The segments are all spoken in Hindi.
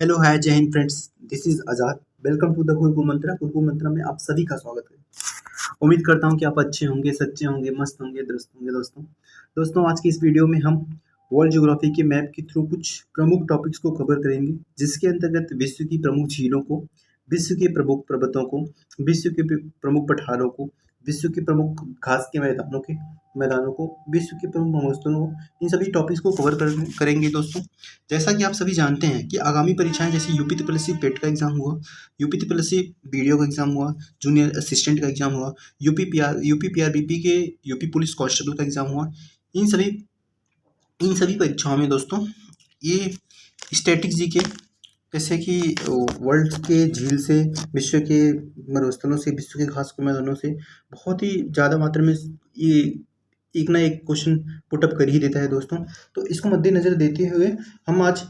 हेलो हाय जय हिंद friends. This is Azad. Welcome to the Gurukul Mantra. Gurukul Mantra में आप सभी का स्वागत है। उम्मीद करता हूं कि आप अच्छे होंगे, सच्चे होंगे, मस्त होंगे, दुरुस्त होंगे। दोस्तों आज की इस वीडियो में हम वर्ल्ड ज्योग्राफी के मैप के थ्रू कुछ प्रमुख टॉपिक्स को कवर करेंगे, जिसके अंतर्गत विश्व की प्रमुख झीलों को, विश्व के प्रमुख पर्वतों को, विश्व के प्रमुख पठारों को, विश्व के प्रमुख घास के मैदानों को, विश्व के प्रमुख मरुस्थलों को, इन सभी टॉपिक्स को कवर करेंगे दोस्तों। जैसा कि आप सभी जानते हैं कि आगामी परीक्षाएं जैसे यूपी ट्रिपल पेट का एग्जाम हुआ, यूपी ट्रिपल वीडियो का एग्जाम हुआ, जूनियर असिस्टेंट का एग्जाम हुआ, यूपी पीआरबीपी के यूपी पुलिस कांस्टेबल का एग्जाम हुआ। इन सभी परीक्षाओं में दोस्तों ये स्टैटिक जीके जैसे कि वर्ल्ड के झील से, विश्व के मरुस्थलों से, विश्व के घास के मैदानों से बहुत ही ज़्यादा मात्रा में ये एक ना एक क्वेश्चन पुटअप कर ही देता है दोस्तों। तो इसको मद्देनज़र देते हुए हम आज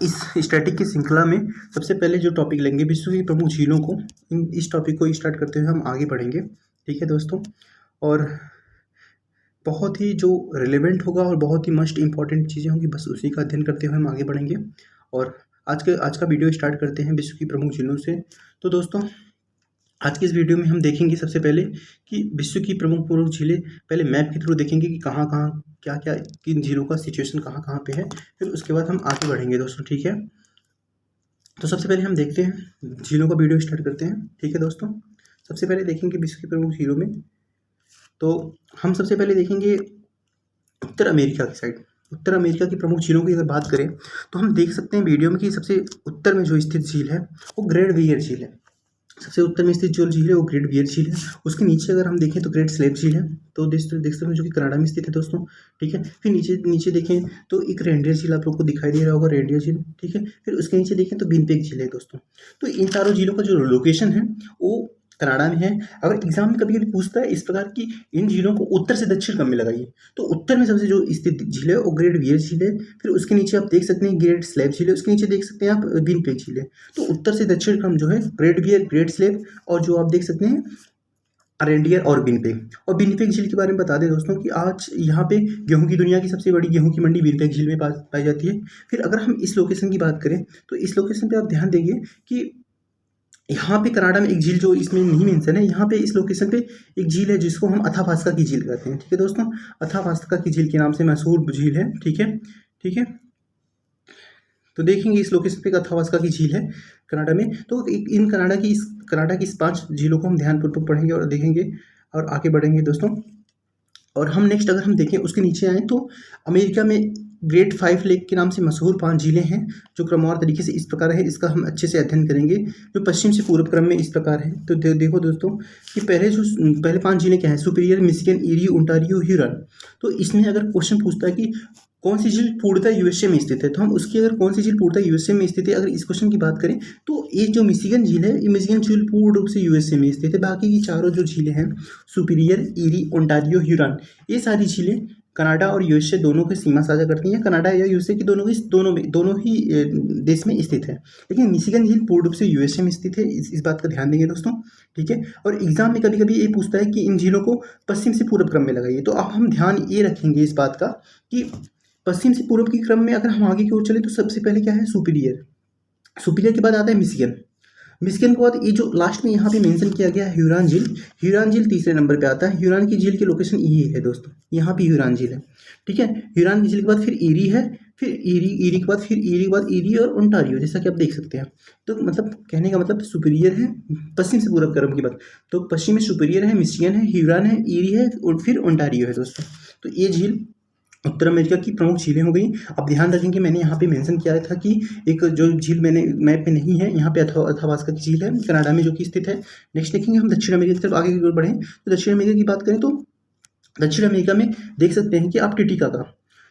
इस स्टैटिक की श्रृंखला में सबसे पहले जो टॉपिक लेंगे विश्व की प्रमुख झीलों को, इस टॉपिक को स्टार्ट करते हुए हम आगे बढ़ेंगे। ठीक है दोस्तों, और बहुत ही जो रिलेवेंट होगा और बहुत ही मस्ट इम्पॉर्टेंट चीज़ें होंगी, बस उसी का अध्ययन करते हुए हम आगे बढ़ेंगे। और आज का वीडियो स्टार्ट करते हैं विश्व की प्रमुख झीलों से। तो दोस्तों आज की इस वीडियो में हम देखेंगे सबसे पहले कि विश्व की प्रमुख झीलें पहले मैप के थ्रू देखेंगे कि कहाँ कहाँ क्या क्या किन झीलों का सिचुएशन कहाँ कहाँ पे है, फिर उसके बाद हम आगे बढ़ेंगे दोस्तों। ठीक है, तो सबसे पहले हम देखते हैं झीलों का वीडियो स्टार्ट करते हैं। ठीक है दोस्तों, सबसे पहले देखेंगे विश्व की प्रमुख झीलों में, तो हम सबसे पहले देखेंगे उत्तर अमेरिका की साइड। उत्तर अमेरिका की प्रमुख झीलों की अगर बात करें तो हम देख सकते हैं वीडियो में कि सबसे उत्तर में जो स्थित झील है वो ग्रेट बियर झील है। सबसे उत्तर में स्थित जो झील है वो ग्रेट बियर झील है। उसके नीचे अगर हम देखें तो ग्रेट स्लेव झील है, तो देख सकते हैं जो कि कनाडा में स्थित है दोस्तों। ठीक है, फिर नीचे नीचे देखें तो एक रेंडियर झील आप लोग को दिखाई दे रहा होगा, रेंडियर झील। ठीक है, फिर उसके नीचे देखें तो विनपेग झील है दोस्तों। तो इन चारों झीलों का जो लोकेशन है वो कनाडा में है। अगर एग्जाम में कभी कभी पूछता है इस प्रकार की इन झीलों को उत्तर से दक्षिण क्रम में लगाइए, तो उत्तर में सबसे जो स्थित झील है वो ग्रेट बियर झील है। फिर उसके नीचे आप देख सकते हैं ग्रेट स्लेव झील है, उसके नीचे देख सकते हैं आप विनपेग झील है। तो उत्तर से दक्षिण क्रम जो है ग्रेट बियर, ग्रेट स्लेव और जो आप देख सकते हैं रेंडियर और विनपेग। और विनपेग झील के बारे में बता दें दोस्तों कि आज यहाँ पे गेहूं की दुनिया की सबसे बड़ी गेहूं की मंडी विनपेग झील में पाई जाती है। फिर अगर हम इस लोकेशन की बात करें तो इस लोकेशन पे आप ध्यान देंगे कि यहाँ पे कनाडा में एक झील जो इसमें नहीं मेंशन है, यहाँ पे इस लोकेशन पे एक झील है जिसको हम अथापास्का की झील कहते हैं। ठीक है दोस्तों, अथापास्का की झील के नाम से मशहूर झील है। ठीक है, ठीक है, तो देखेंगे इस लोकेशन पे अथापास्का की झील है कनाडा में। तो इन कनाडा की इस 5 झीलों को हम ध्यानपूर्वक पढ़ेंगे और देखेंगे और आगे बढ़ेंगे दोस्तों। और हम नेक्स्ट अगर हम देखें उसके नीचे आएँ तो अमेरिका में ग्रेट 5 लेक के नाम से मशहूर 5 झीलें हैं जो क्रमवार तरीके से इस प्रकार है। इसका हम अच्छे से अध्ययन करेंगे जो पश्चिम से पूर्व क्रम में इस प्रकार है। तो देखो दोस्तों कि पहले 5 झीलें क्या हैं, Superior, Michigan, Erie, Ontario, Huron. तो इसमें अगर क्वेश्चन पूछता है कि कौन सी झील पूर्णतः यूएसए में स्थित है, तो हम उसकी अगर कौन सी झील पूर्णतः यूएसए में स्थित है अगर इस क्वेश्चन की बात करें तो ये जो मिशिगन झील है, ये मिशिगन झील पूर्ण रूप से यूएसए में स्थित है। बाकी की चारों जो झीलें हैं सुपीरियर, ईरी, ओंटारियो, ह्यूरन, ये सारी झीलें कनाडा और यूएसए दोनों की सीमा साझा करती हैं। कनाडा या यूएसए की दोनों ही देश में स्थित है, लेकिन मिशिगन झील पूर्ण रूप से यूएसए में स्थित है। इस बात का ध्यान देंगे दोस्तों। ठीक है, और एग्जाम में कभी कभी ये पूछता है कि इन झीलों को पश्चिम से पूर्व क्रम में लगाइए, तो अब हम ध्यान ये रखेंगे इस बात का कि पश्चिम से पूर्व के क्रम में अगर हम आगे की ओर चले तो सबसे पहले क्या है, सुपीरियर। सुपीरियर के बाद आता है मिशिगन। मिशिगन के बाद ये जो लास्ट में यहाँ पे मेंशन किया गया है ह्यूरन झील, ह्यूरन झील तीसरे नंबर पे आता है। ह्यूरन की झील की लोकेशन ये है दोस्तों, यहाँ पे ह्यूरन झील है। ठीक है, ह्यूरन की झील के बाद फिर ईरी है, फिर ईरी के बाद फिर ईरी के बाद ईरी और ओंटारियो, जैसा कि आप देख सकते हैं। तो मतलब कहने का मतलब सुपीरियर है पश्चिम से पूर्व क्रम की बात, तो पश्चिम में सुपीरियर है, मिशिगन है, ह्यूरन है, ईरी है और फिर ओंटारियो है दोस्तों। तो ये झील उत्तर अमेरिका की प्रमुख झीलें हो गई। अब ध्यान रखेंगे मैंने यहाँ पे मेंशन किया था कि एक जो झील मैंने मैप में नहीं है, यहाँ पे अथापास्का की झील है कनाडा में जो कि स्थित है। नेक्स्ट देखेंगे हम दक्षिण अमेरिका की तरफ आगे की ओर बढ़ें तो दक्षिण अमेरिका की बात करें तो दक्षिण अमेरिका में देख सकते हैं कि आप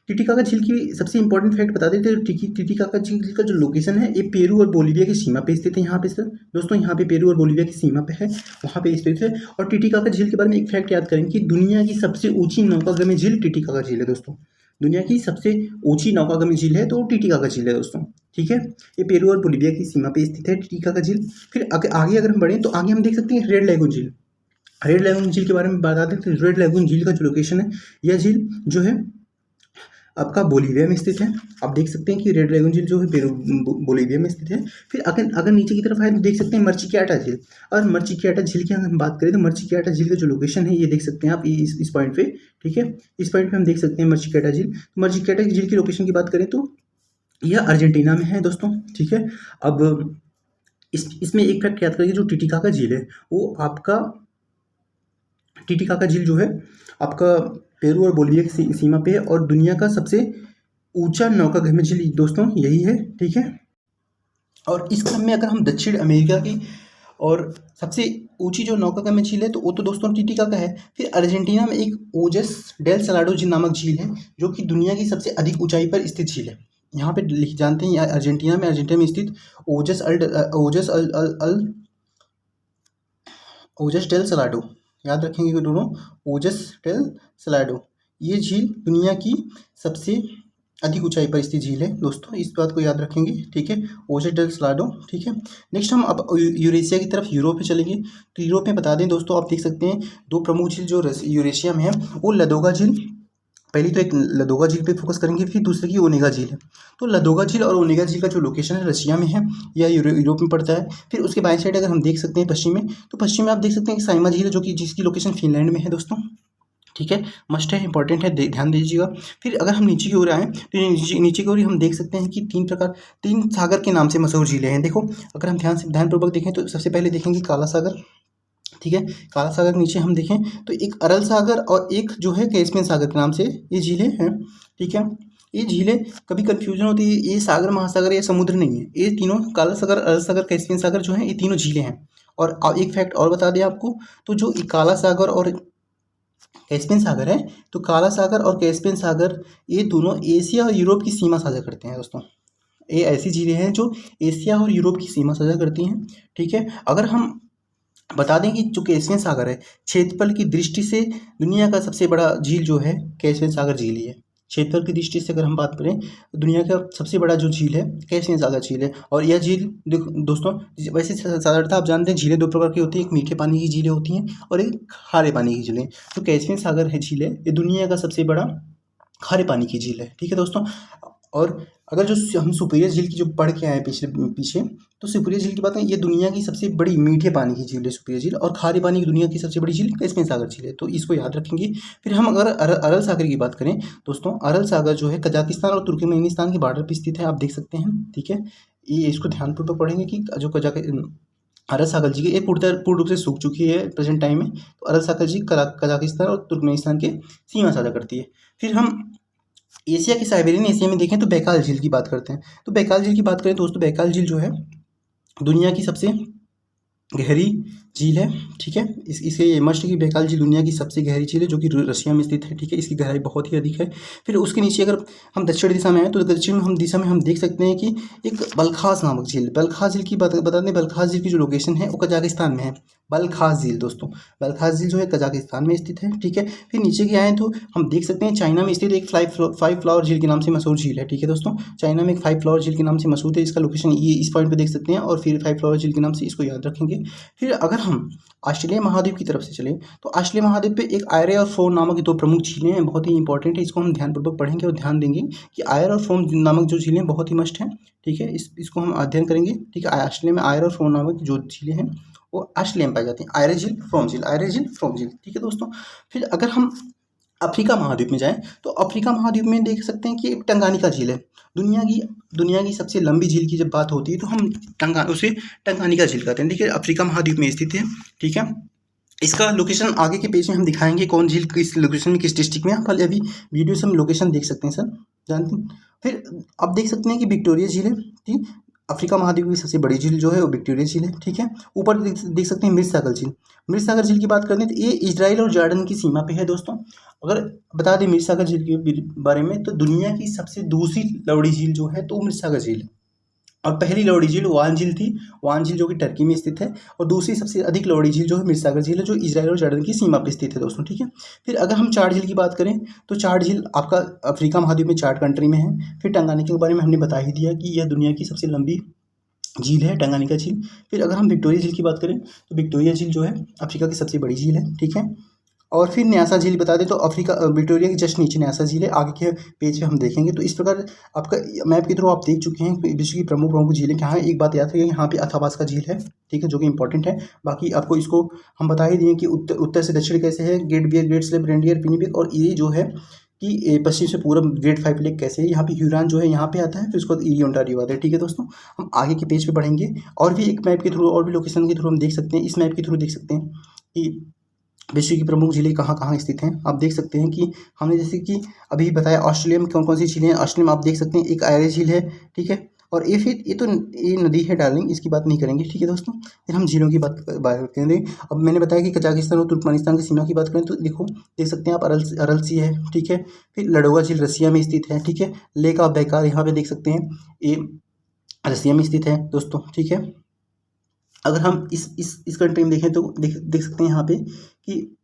टिटिकाका झील की सबसे इंपॉर्टेंट फैक्ट बता देते हैं। टिटिकाका झील का जो लोकेशन है ये पेरू और बोलीविया की सीमा पे स्थित है। यहाँ पे सर दोस्तों, यहाँ पे पेरू और बोलीविया की सीमा पे है, वहाँ पे स्थित है। और टिटिकाका झील के बारे में एक फैक्ट याद करें कि दुनिया की सबसे ऊंची नौकागामी झील टिटिकाका झील है दोस्तों। दुनिया की सबसे ऊंची नौकागामी झील है तो टिटिकाका झील है दोस्तों। ठीक है, ये पेरू और बोलीविया की सीमा पे स्थित है टिटिकाका झील। फिर आगे अगर हम बढ़ें तो आगे हम देख सकते हैं रेड लैगून झील। रेड लैगून झील के बारे में बता दें तो रेड लैगून झील का जो लोकेशन है, यह झील जो है आपका बोलीविया में स्थित है। आप देख सकते हैं कि रेड ड्रैगन झील जो है बोलीविया में स्थित है। फिर अगर नीचे की तरफ आए तो देख सकते हैं मर्चिक्याटा झील। और मर्चिक्याटा झील की अगर हम बात करें तो मर्चिक्याटा झील का जो लोकेशन है ये देख सकते हैं आप इस पॉइंट पे, ठीक है। इस पॉइंट पे हम देख सकते हैं मर्चिक्याटा झील। मर्चिक्याटा झील की लोकेशन की बात करें तो यह अर्जेंटीना में है दोस्तों, ठीक है। अब इसमें एक फैक्ट याद करिए, जो टिटिकाका झील है वो आपका टिटिकाका झील जो है आपका पेरू और बोलिविया की सीमा पे है, और दुनिया का सबसे ऊंचा नौकागम्य झील दोस्तों यही है, ठीक है। और इस क्रम में अगर हम दक्षिण अमेरिका की और सबसे ऊंची जो नौकागम्य झील है तो वो तो दोस्तों टिटिकाका है। फिर अर्जेंटीना में एक ओजस डेल सलाडो झील नामक झील है, जो कि दुनिया की सबसे अधिक ऊंचाई पर स्थित झील है। यहाँ पे जानते हैं अर्जेंटीना में स्थित ओजस डेल सलाडो, याद रखेंगे दोनों, ओजस डेल सलाडो, ये झील दुनिया की सबसे अधिक ऊंचाई पर स्थित झील है दोस्तों, इस बात को याद रखेंगे, ठीक है। ओजस डेल सलाडो, ठीक है। नेक्स्ट हम अब यूरेशिया की तरफ, यूरोप में चलेंगे। तो यूरोप में बता दें दोस्तों, आप देख सकते हैं दो प्रमुख झील जो यूरेशिया में है वो लदोगा झील, पहली तो एक लदोगा झील पे फोकस करेंगे, फिर दूसरे की ओनेगा झील है। तो लदोगा झील और ओनेगा झील का जो लोकेशन है रशिया में है या यूरोप में पड़ता है। फिर उसके बाएं साइड अगर हम देख सकते हैं पश्चिम में, तो पश्चिम में आप देख सकते हैं कि साइमा झील है, जो कि जिसकी लोकेशन फिनलैंड में है दोस्तों, ठीक है। मस्ट है, इंपॉर्टेंट है, ध्यान दीजिएगा। फिर अगर हम नीचे की ओर आएँ तो नीचे की ओर हम देख सकते हैं कि तीन सागर के नाम से मशहूर झीलें हैं। देखो अगर हम ध्यानपूर्वक देखें तो सबसे पहले देखेंगे काला सागर, ठीक है। काला सागर नीचे हम देखें तो एक अरल सागर और एक जो है कैस्पियन सागर के नाम से ये झीलें हैं, ठीक है। ये झीलें कभी कन्फ्यूजन होती है, ये सागर महासागर या समुद्र नहीं है, ये तीनों काला सागर, अरल सागर, कैस्पियन सागर जो है ये तीनों झीलें हैं। और एक फैक्ट और बता दें आपको, तो जो काला सागर और कैस्पियन सागर है, तो काला सागर और कैस्पियन सागर ये दोनों एशिया और यूरोप की सीमा साझा करते हैं दोस्तों। ये ऐसी झीलें हैं जो एशिया और यूरोप की सीमा साझा करती हैं, ठीक है। अगर हम बता दें कि जो कैस्पियन सागर है, क्षेत्रफल की दृष्टि से दुनिया का सबसे बड़ा झील जो है कैस्पियन सागर झील ही है। क्षेत्रफल की दृष्टि से अगर हम बात करें, दुनिया का सबसे बड़ा जो झील है कैस्पियन सागर झील है। और यह झील दोस्तों, वैसे साधारणतः आप जानते हैं झीलें दो प्रकार की होती हैं, एक मीठे पानी की झीलें होती हैं और एक खारे पानी की झीलें। तो कैस्पियन सागर है झील है, ये दुनिया का सबसे बड़ा खारे पानी की झील है, ठीक है दोस्तों। और अगर जो हम सुपीरियर झील की जो पढ़ के आए पीछे, तो सुपीरियर झील की बात करें, ये दुनिया की सबसे बड़ी मीठे पानी की झील है सुपीरियर झील, और खारे पानी की दुनिया की सबसे बड़ी झील कैस्पियन सागर झील है, तो इसको याद रखेंगे। फिर हम अगर अरल सागर की बात करें दोस्तों, अरल सागर जो है कजाकिस्तान और तुर्कमेनिस्तान के बॉर्डर पर स्थित है, आप देख सकते हैं, ठीक है। ये इसको ध्यानपूर्वक पढ़ेंगे कि जो अरल सागर जी ये पूर्ण रूप से सूख चुकी है प्रेजेंट टाइम में, तो अरल सागर जी कजाकिस्तान और तुर्कमेनिस्तान के सीमा साझा करती है। फिर हम एशिया के साइबेरियन एशिया में देखें तो बैकाल झील की बात करते हैं। तो बैकाल झील की बात करें दोस्तों, बैकाल झील जो है दुनिया की सबसे गहरी झील है, ठीक है। इसे मस्ट की बैकाल झील दुनिया की सबसे गहरी झील है, जो कि रशिया में स्थित है, ठीक है। इसकी गहराई बहुत ही अधिक है। फिर उसके नीचे अगर हम दक्षिण दिशा में आए तो दक्षिण दिशा में हम देख सकते हैं कि एक बलखास नामक झील, बलखास झील की बता दें, बलखास झील की जो लोकेशन है वो कजाकिस्तान में है। बलखास झील दोस्तों, बलखास झील जो है कजाकिस्तान में स्थित है, ठीक है। फिर नीचे की आए तो हम देख सकते हैं चाइना में स्थित एक फाइव फ्लावर झील के नाम से मशहूर झील है, ठीक है दोस्तों। चाइना में एक 5 फ्लावर झील के नाम से मशहूर है, इसका लोकेशन ये इस पॉइंट पे देख सकते हैं, और फिर 5 फ्लावर झील के नाम से इसको याद रखेंगे। फिर अगर हम ऑस्ट्रेलिया महाद्वीप की तरफ से चलें तो ऑस्ट्रेलिया महाद्वीप पे एक आयरे और फोम नामक दो प्रमुख झीलें हैं, बहुत ही इंपॉर्टेंट है, इसको हम ध्यानपूर्वक पढ़ेंगे और ध्यान देंगे कि आयर और फोम नामक जो झीलें बहुत ही मस्ट हैं, ठीक है। इसको हम अध्ययन करेंगे, ठीक है। ऑस्ट्रेलिया में आयर और फोम नामक जो झीलें हैं वो ऑस्ट्रेलिया में पाई जाती हैं, आयरे झील, फोम झील, आयरे झील, फोम झील, ठीक है दोस्तों। फिर अगर हम अफ्रीका महाद्वीप में जाएं तो अफ्रीका महाद्वीप में देख सकते हैं कि एक टंगानिका झील है, दुनिया की सबसे लंबी झील की जब बात होती है तो हम उसे टंगानिका झील कहते हैं, ठीक है। अफ्रीका महाद्वीप में स्थित है, ठीक है। इसका लोकेशन आगे के पेज में हम दिखाएंगे, कौन झील किस लोकेशन में किस डिस्ट्रिक्ट में, पहले अभी वीडियो से हम लोकेशन देख सकते हैं सर, जानते हैं। फिर आप देख सकते हैं कि विक्टोरिया झील है, ठीक। अफ्रीका महाद्वीप की सबसे बड़ी झील जो है वो विक्टोरिया झील है, ठीक है। ऊपर देख सकते हैं मृतसागर झील, मृतसागर झील की बात करते हैं तो ये इजराइल और जॉर्डन की सीमा पे है दोस्तों। अगर बता दें मृतसागर झील के बारे में, तो दुनिया की सबसे दूसरी लौड़ी झील जो है तो मृतसागर झील है, और पहली लौड़ी झील वान झील थी, वान झील जो कि टर्की में स्थित है, और दूसरी सबसे अधिक लौड़ी झील जो है मृतसागर झील है, जो इजराइल और जॉर्डन की सीमा पर स्थित है दोस्तों, ठीक है। फिर अगर हम चाड झील की बात करें तो चाड झील आपका अफ्रीका महाद्वीप में चाड कंट्री में है। फिर टंगानिका के बारे में हमने बता ही दिया कि यह दुनिया की सबसे लंबी झील है, टंगानिका झील। फिर अगर हम विक्टोरिया झील की बात करें तो विक्टोरिया झील जो है अफ्रीका की सबसे बड़ी झील है, ठीक है। और फिर न्यासा झील बता दें तो अफ्रीका विक्टोरिया के जस्ट नीचे न्यासा झील है, आगे के पेज पे हम देखेंगे। तो इस प्रकार आपका मैप के थ्रू आप देख चुके हैं विश्व की प्रमुख प्रमुख झीलें क्या है। एक बात याद रखिए, यहाँ पे अथाबास्का झील है, ठीक है, जो कि इंपॉर्टेंट है। बाकी आपको इसको हम बता ही दिए कि उत्तर से दक्षिण कैसे है, Great Bear, Great Slave, Reindeer, Winnipeg, और ये जो है कि पश्चिम से पूर्व ग्रेट 5 लेक कैसे है। यहाँ पे ह्यूरॉन जो है यहाँ पे आता है, फिर उसके बाद ईरी ओंटारियो आता है, ठीक है दोस्तों। हम आगे के पेज पे बढ़ेंगे और भी एक मैप के थ्रू और भी लोकेशन के थ्रू हम देख सकते हैं, इस मैप के थ्रू देख सकते हैं कि विश्व की प्रमुख झीलें कहाँ कहाँ स्थित हैं। आप देख सकते हैं कि हमने जैसे कि अभी बताया ऑस्ट्रेलिया में कौन कौन सी झीलें हैं। ऑस्ट्रेलिया में आप देख सकते हैं एक आयरे झील है, ठीक है, और ये नदी है डार्लिंग, इसकी बात नहीं करेंगे, ठीक है दोस्तों। फिर हम झीलों की बात करेंगे। अब मैंने बताया कि कजाकिस्तान और तुर्कमेनिस्तान की सीमा की बात करें तो देखो देख सकते हैं आप अरल सी है, ठीक है। फिर लडोगा झील रसिया में स्थित है, ठीक है। लेक ऑफ बैकार यहाँ पे देख सकते हैं, ये रसिया में स्थित है दोस्तों, ठीक है। अगर हम इस कंट्री में देखें तो देख सकते हैं यहाँ पे कि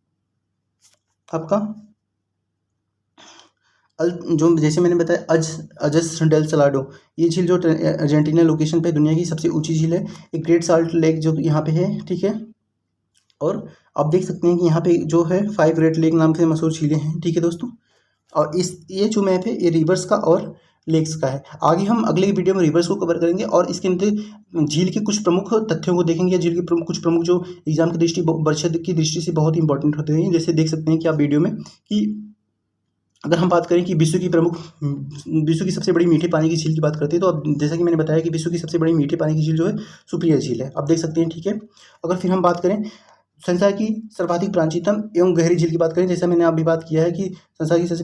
आपका जो जैसे मैंने बताया अजस डेल सलाडो, ये झील जो अर्जेंटीना लोकेशन पे दुनिया की सबसे ऊंची झील है। एक ग्रेट साल्ट लेक जो यहाँ पे है, ठीक है। और आप देख सकते हैं कि यहाँ पे जो है 5 ग्रेट लेक नाम से मशहूर झीलें हैं, ठीक है दोस्तों। और ये जो मैप है ये रिवर्स का और लेक्स का है। आगे हम अगले वीडियो में रिवर्स को कवर करेंगे और इसके अंदर झील के कुछ प्रमुख तथ्यों को देखेंगे, झील के कुछ प्रमुख जो एग्जाम की दृष्टि से बहुत इंपॉर्टेंट होते हैं। जैसे देख सकते हैं कि आप वीडियो में कि अगर हम बात करें कि विश्व की सबसे बड़ी मीठे पानी की झील की बात करते हैं तो अब जैसा कि मैंने बताया कि विश्व की सबसे बड़ी मीठे पानी की झील जो है सुपिरियर झील है, आप देख सकते हैं, ठीक है। अगर फिर हम बात करें संसार की सर्वाधिक प्राचीनतम एवं गहरी झील की बात करें, जैसा मैंने अभी बात किया है कि संसार की सबसे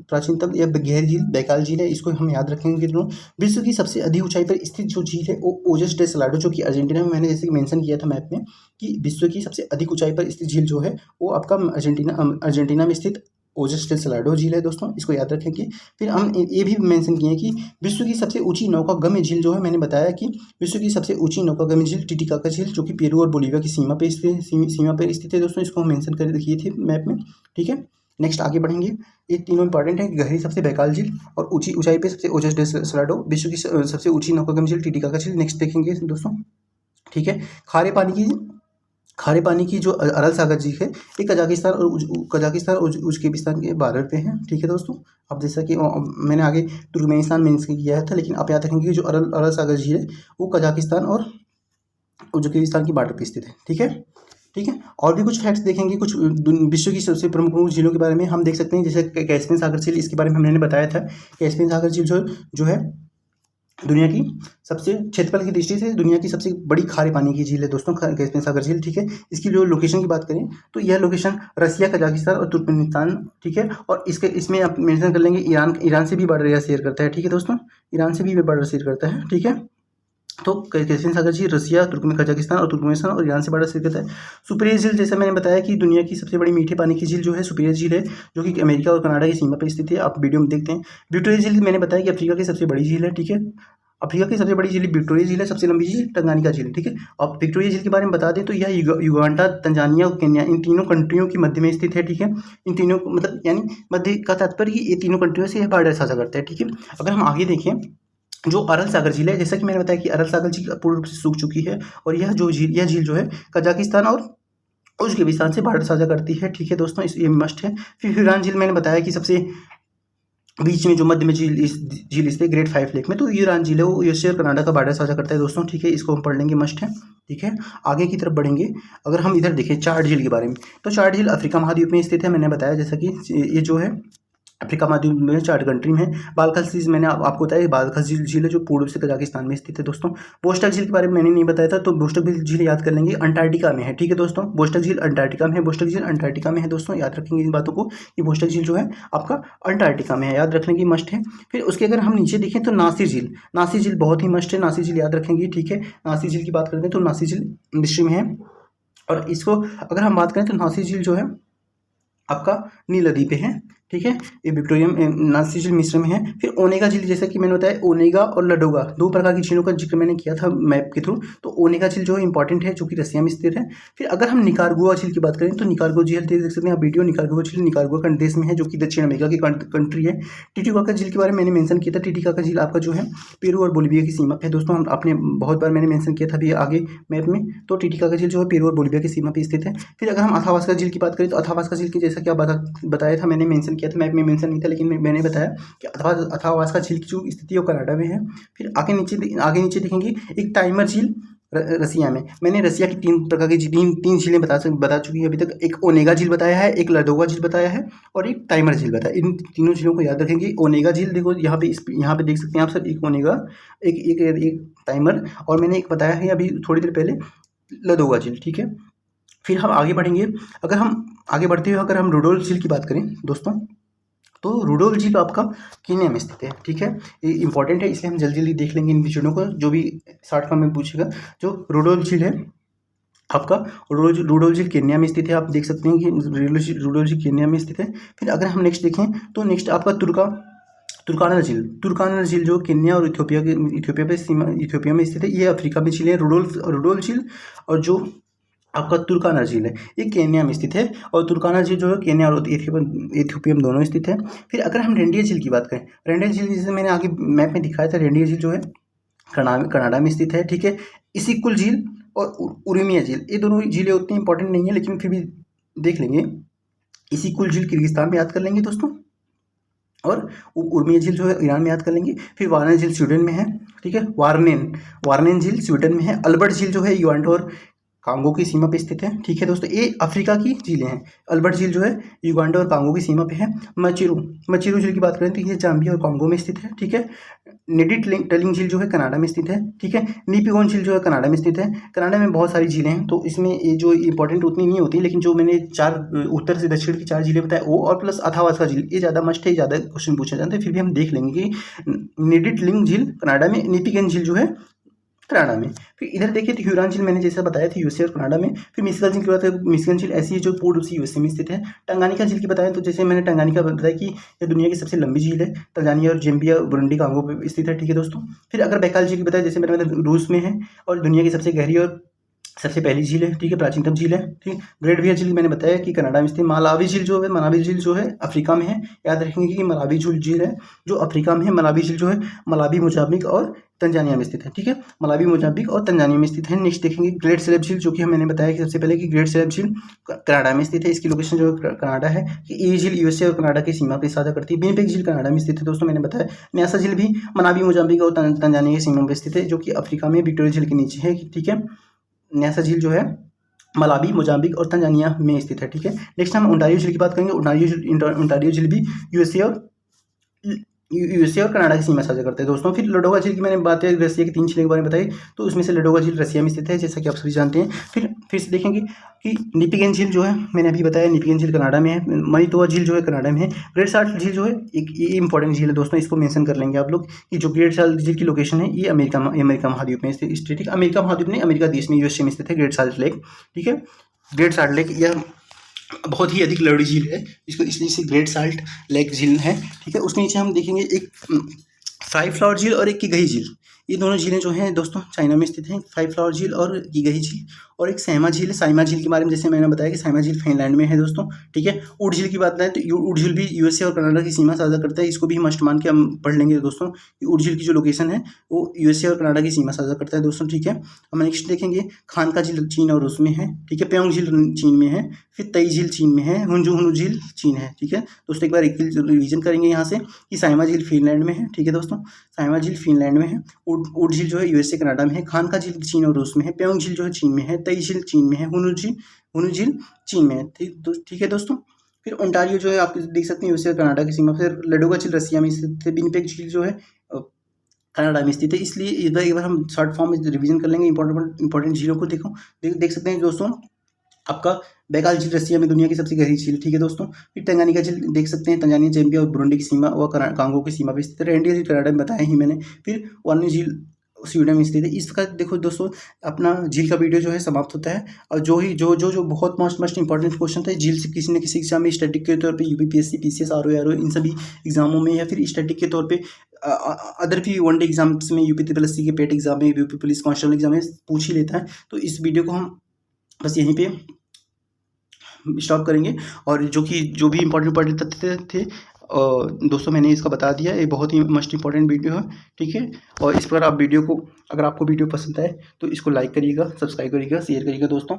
प्राचीनतम या गहरी झील बैकाल झील है, इसको हम याद रखेंगे दोनों। विश्व की सबसे अधिक ऊंचाई पर स्थित जो झील है वो ओजस डे सलाडो, जो कि अर्जेंटीना में, मैंने जैसे कि मेंशन किया था मैप में कि विश्व की सबसे अधिक ऊंचाई पर स्थित झील जो है वो आपका अर्जेंटीना में स्थित ओजस डे सलाडो झील है दोस्तों, इसको याद रखेंगे। फिर हम ये भी मेंशन किए कि विश्व की सबसे ऊंची नौकागम्य झील जो है, मैंने बताया कि विश्व की सबसे ऊंची नौकागम्य झील टिटिकाका झील जो कि पेरू और बोलीविया की सीमा पर स्थित है दोस्तों, इसको हम मेंशन कर दिए थे मैप में, ठीक है। नेक्स्ट आगे बढ़ेंगे, ये तीनों इंपॉर्टेंट है, गहरी सबसे बैकाल झील और ऊंची ऊंचाई पे सबसे ओजस डे सलाडो, विश्व की सबसे ऊंची नौकागम्य झील टिटिकाका झील। नेक्स्ट देखेंगे दोस्तों, ठीक है। खारे पानी की जो अरल सागर झील है ये कजाकिस्तान और उज्बेकिस्तान के बॉर्डर पे है, ठीक है दोस्तों। अब जैसा कि मैंने आगे तुर्कमेनिस्तान मेंशन किया था, लेकिन आप याद रखेंगे कि जो अरल सागर झील है वो कजाकिस्तान और उज्बेकिस्तान की बॉर्डर पे स्थित है, ठीक है, ठीक है। और भी कुछ फैक्ट्स देखेंगे, कुछ विश्व की सबसे प्रमुख झीलों के बारे में हम देख सकते हैं। जैसे कैस्पियन सागर झील, इसके बारे में मैंने बताया था। कैस्पियन सागर झील जो है दुनिया की सबसे क्षेत्रफल की दृष्टि से दुनिया की सबसे बड़ी खारे पानी की झील है दोस्तों, कैस्पियन सागर झील, ठीक है। इसकी जो लोकेशन की बात करें तो यह लोकेशन रसिया, कजाकिस्तान और तुर्कमेनिस्तान, ठीक है। और इसमें आप मेंशन कर लेंगे ईरान से भी बॉर्डर शेयर करता है, ठीक है दोस्तों, ईरान से भी बॉर्डर शेयर करता है, ठीक है। तो कैस्पियन सागर झील रसिया, कजाकिस्तान और तुर्कमेनिस्तान और ईरान से बड़ा शेयर करता है। सुपिरियर झील, जैसे मैंने बताया कि दुनिया की सबसे बड़ी मीठे पानी की झील जो है सुपिरियर झील है, जो कि अमेरिका और कनाडा की सीमा पर स्थित है, आप वीडियो में देखते हैं। विक्टोरिया झील मैंने बताया कि अफ्रीका की सबसे बड़ी झील है, ठीक है। अफ्रीका की सबसे बड़ी झील विक्टोरिया झील है, सबसे लंबी झील टंगानिका झील है, ठीक है। अब विक्टोरिया झील के बारे में बता दें तो यह युगांडा, तंजानिया और केन्या इन तीनों कंट्रियों के मध्य में स्थित है, ठीक है। इन तीनों मतलब यानी मध्य का तात्पर्य कि ये तीनों कंट्रियों से यह बॉर्डर साझा करता है, ठीक है। अगर हम आगे देखें, जो अरल सागर झील है, जैसा कि मैंने बताया कि अरल सागर झील पूर्ण रूप से सूख चुकी है और यह झील जो है कजाकिस्तान और उज्बेकिस्तान से बॉर्डर साझा करती है, ठीक है दोस्तों, ये मस्ट है। फिर ह्यूरॉन झील मैंने बताया कि सबसे बीच में जो मध्य में झील स्थित है ग्रेट 5 लेक में, तो ह्यूरॉन झील है वो यूएसए और कनाडा का बॉर्डर साझा करता है दोस्तों, ठीक है। इसको हम पढ़ लेंगे, मस्ट है, ठीक है। आगे की तरफ बढ़ेंगे, अगर हम इधर देखें चाड झील के बारे में, तो चाड झील अफ्रीका महाद्वीप में स्थित है, मैंने बताया जैसा कि ये जो है अफ्रीका महाद्वीप में चार कंट्री में। बालखल झील मैंने आपको बताया, बालखल झील है जो पूर्व से कजाकिस्तान में स्थित है दोस्तों। बोस्टक झील के बारे में मैंने नहीं बताया था, तो बोस्टक झील याद कर लेंगे, अंटार्कटिका में है, ठीक है दोस्तों। बोस्टक झील अंटार्कटिका में है, बोस्टक झील अंटार्कटिका में है दोस्तों, याद रखेंगे इन बातों को कि बोस्टक झील जो है आपका अंटार्कटिका में है, याद रखने की मस्ट है। फिर उसके अगर हम नीचे देखें तो नासिर झील बहुत ही मस्ट है, नासिर झील याद रखेंगे, ठीक है। नासिर झील की बात करते हैं तो नासिर झील मिस्र में है, और इसको अगर हम बात करें तो नासिर झील जो है आपका नील नदी पे है, ठीक है, ये विक्टोरियम नासी झील मिस्र में है। फिर ओनेगा झील, जैसा कि मैंने बताया ओनेगा और लडोगा 2 प्रकार की झीलों का जिक्र मैंने किया था मैप के थ्रू। तो ओनेगा झील जो है इंपॉर्टेंट है, जो कि रसिया में स्थित है। फिर अगर हम निकारागुआ झील की बात करें तो निकारागुआ झील देख सकते हैं आप वीडियो। निकारागुआ झील निकारागुआ देश में है, जो कि दक्षिण अमेरिका की कंट्री है। टिटिकाका झील के बारे में मैंने मेंशन किया था। टिटिकाका झील आपका जो है पेरू और बोलिविया की सीमा पे है दोस्तों। हम आपने बहुत बार मैंने मेंशन किया था अभी आगे मैप में। तो टिटिकाका झील जो है पेरू और बोलिविया की सीमा पे स्थित है। फिर अगर हम अथावास्का झील की बात करें तो अथावास्का झील की जैसा कि बताया था, मैंने मेंशन किया था, मैप में मेंशन नहीं था, लेकिन मैंने बताया कि अथावास्का झील की जो स्थिति है वो कनाडा में है। फिर आगे नीचे देखेंगे एक टाइमर झील रसिया में। मैंने रसिया की 3 प्रकार की तीन झीलें बता चुकी है अभी तक। एक ओनेगा झील बताया है, एक लडोगा झील बताया है और एक टाइमर झील बताया। इन तीनों झीलों को याद रखेंगे। ओनेगा झील देखो यहाँ पे देख सकते हैं आप सर, एक ओनेगा, एक टाइमर, और मैंने एक बताया है अभी थोड़ी देर पहले लडोगा झील। ठीक है, फिर हम आगे बढ़ेंगे। अगर हम आगे बढ़ते हुए अगर हम रुडोल्फ झील की बात करें दोस्तों, तो रुडोल्फ झील आपका केन्या में स्थित है। ठीक है, ये इंपॉर्टेंट है, इसलिए हम जल्दी देख लेंगे इन झीलों को, जो भी शॉर्ट फॉर्म में पूछेगा। जो रुडोल्फ झील है आपका, रुडोल्फ झील केन्या में स्थित है। आप देख सकते हैं कि रुडोल्फ झील केन्या में स्थित है। फिर अगर हम नेक्स्ट देखें तो नेक्स्ट आपका तुर्काना झील जो केन्या और इथियोपिया में स्थित है। ये अफ्रीका में झील है रुडोल्फ झील। और जो आपका तुर्काना झील है ये केन्या में स्थित है, और तुर्काना झील जो है केन्या और इथियोपिया में दोनों स्थित है। फिर अगर हम रेंडियर झील की बात करें, रेंडियर झील जैसे मैंने आगे मैप में दिखाया था, रेंडियर झील जो है कनाडा में स्थित है। ठीक है, इसिकुल झील और उरुमिया झील, ये दोनों झीलें उतनी इंपॉर्टेंट नहीं है, लेकिन फिर भी देख लेंगे। इसिकुल झील किर्गिस्तान में याद कर लेंगे दोस्तों, और उर्मिया झील जो है ईरान में याद कर लेंगे। फिर वार्नेन झील स्वीडन में है। ठीक है, वार्नेन झील स्वीडन में है। अल्बर्ट झील जो है युगांडा और कांगो की सीमा पे स्थित है। ठीक है दोस्तों, ये अफ्रीका की झीलें हैं। अल्बर्ट झील जो है युगांडा और कांगो की सीमा पे है। मचीरू झील की बात करें तो ये जाम्बिया और कांगो में स्थित है। ठीक है, नेडिटलिंग झील जो है कनाडा में स्थित है। ठीक है, निपिगोन झील जो है कनाडा में स्थित है। कनाडा में बहुत सारी झीलें हैं, तो इसमें ये जो इंपॉर्टेंट उतनी नहीं होती, लेकिन जो मैंने 4 उत्तर से दक्षिण की 4 झीलें बताए वो, और प्लस अथावास्का झील, ये ज़्यादा मस्ट है, ज़्यादा क्वेश्चन पूछे जाते हैं। फिर भी हम देख लेंगे कि नेडिटलिंग झील कनाडा में, निपिगोन झील जो है कनाडा में। फिर इधर देखिए तो ह्यूरॉन झील मैंने जैसा बताया था यूएसए और कनाडा में। फिर मिशिगन झील की बात है, मिशिगन झील ऐसी है जो पूर्व उसी यूएसए में स्थित है। टंगानिका झील की बताएं तो जैसे मैंने टंगानिका बताया कि ये दुनिया की सबसे लंबी झील है, तंजानिया और ज़ाम्बिया बुरुंडी कांगो पे स्थित है। ठीक है दोस्तों, फिर अगर बैकाल झील की बताया, जैसे मैंने बताया रूस में है और दुनिया की सबसे गहरी और सबसे पहली झील है। ठीक है, प्राचीनतम झील है। ठीक, ग्रेट बियर झील मैंने बताया कि कनाडा में स्थित। मलावी झील जो है अफ्रीका में है। याद रखेंगे कि मलावी झील है जो अफ्रीका में है। मलावी झील जो है मलावी, मोजाम्बिक और तंजानिया में स्थित है। ठीक है, मलावी, मोजाम्बिक और तंजानिया में स्थित है। नेक्स्ट देखेंगे ग्रेट सेलेब झील, जो कि मैंने बताया कि सबसे पहले कि ग्रेट सेलेब झील कनाडा में स्थित है। इसकी लोकेशन जो है कनाडा है। कि ये झील यूएसए और कनाडा की सीमा पर साझा करती है। विनिपेग झील कनाडा में स्थित है दोस्तों, मैंने बताया। न्यासा झील भी मलावी, मोजाम्बिक और तंजानिया की सीमा पर स्थित है, जो कि अफ्रीका में विक्टोरिया झील के नीचे है। ठीक है, न्यासा झील जो है मलावी, मोजाम्बिक और तंजानिया में स्थित है। ठीक है, नेक्स्ट हम ओंटारियो झील की बात करेंगे। ओंटारियो झील भी यूएसए और कनाडा की सीमा साझा करते हैं दोस्तों। फिर लडोगा झील की मैंने बात है रसिया की 3 झीलों के बारे में बताई, तो उसमें से लडोगा झील रसिया में स्थित है, जैसा कि आप सभी जानते हैं। फिर से देखेंगे कि निपिगन झील जो है मैंने अभी बताया, निपिगन झील कनाडा में है। मनितोबा झील जो है कनाडा में है। ग्रेट साल्ट झील जो है एक ये इंपॉर्टेंट झील है दोस्तों, इसको मेंशन कर लेंगे आप लोग कि जो ग्रेट साल्ट झील की लोकेशन है ये अमेरिका महाद्वीप में स्थित है। अमेरिका महाद्वीप नहीं, अमेरिका देश में, यूएसए में स्थित है ग्रेट साल्ट लेक। ठीक है, ग्रेट साल्ट लेक यह बहुत ही अधिक लंबी झील है, इसको इसलिए इसे ग्रेट साल्ट लेक झील है। ठीक है, उसके नीचे हम देखेंगे एक 5 फ्लावर झील और एक किगही झील। ये दोनों झीलें जो हैं दोस्तों चाइना में स्थित हैं, 5 फ्लावर झील और किगही झील। और एक सैमा झील है। सैमा झील के बारे में जैसे मैंने बताया कि सैमा झील फिनलैंड में है दोस्तों। ठीक है, ऊट झील की बात करें तो ऊट झील भी यूएसए और कनाडा की सीमा साझा करता है। इसको भी मस्ट मान के हम पढ़ लेंगे दोस्तों। ऊट झील की जो लोकेशन है वो यूएसए और कनाडा की सीमा साझा करता है दोस्तों। ठीक है, हम नेक्स्ट देखेंगे खानका झील चीन और रूस में है। ठीक है, प्योंग झील चीन में है। फिर तई झील चीन में है। हुनु झील चीन है। ठीक है दोस्तों, एक बार रिवीजन करेंगे यहाँ से कि सैमा झील फिनलैंड में है। ठीक है दोस्तों, सैमा झील फिनलैंड में है। ऊट झील जो है यूएसए कनाडा में है। खानका झील चीन और रूस में है। प्योंग झील जो है चीन में है। तई झील चीन में है। हुनु झील चीन में है। ठीक है दोस्तों, फिर ओंटारियो जो है आप देख सकते हैं यूएसए कनाडा की सीमा। फिर लडोगा झील रसिया में स्थित है। विनिपेग झील जो है कनाडा में स्थित है। इसलिए एक बार हम शॉर्ट फॉर्म में रिवीजन कर लेंगे इंपॉर्टेंट झीलों को। देख सकते हैं दोस्तों, आपका बैकाल झील रसिया में दुनिया की सबसे गहरी झील। ठीक है दोस्तों, फिर टंगानिका झील देख सकते हैं तंजानिया, ज़ाम्बिया और बुरुंडी की सीमा व कांगो की सीमा पर स्थित है। रेंडियर झील कनाडा में बताया ही मैंने। फिर उस वीडियो में स्थित है। इस प्रकार देखो दोस्तों, अपना झील का वीडियो जो है समाप्त होता है। और जो बहुत मोस्ट इंपॉर्टेंट क्वेश्चन था झील से किसी न किसी एग्जाम में स्टैटिक के तौर पे यूपीपीएससी, पीसीएस, आरओ इन सभी एग्जामों में, या फिर स्टैटिक के तौर पे अदर भी वनडे एग्जाम्स में, यूपी ट्रिपल एस सी के पेट एग्जाम में, यूपी पुलिस कांस्टेबल एग्जाम में पूछ ही लेता है। तो इस वीडियो को हम बस यहीं पे स्टॉप करेंगे। और जो भी इंपॉर्टेंट तथ्य थे दोस्तों मैंने इसका बता दिया। ये बहुत ही मोस्ट इंपॉर्टेंट वीडियो है, ठीक है। और इस पर आप वीडियो को, अगर आपको वीडियो पसंद आए तो इसको लाइक करिएगा, सब्सक्राइब करिएगा, शेयर करिएगा दोस्तों।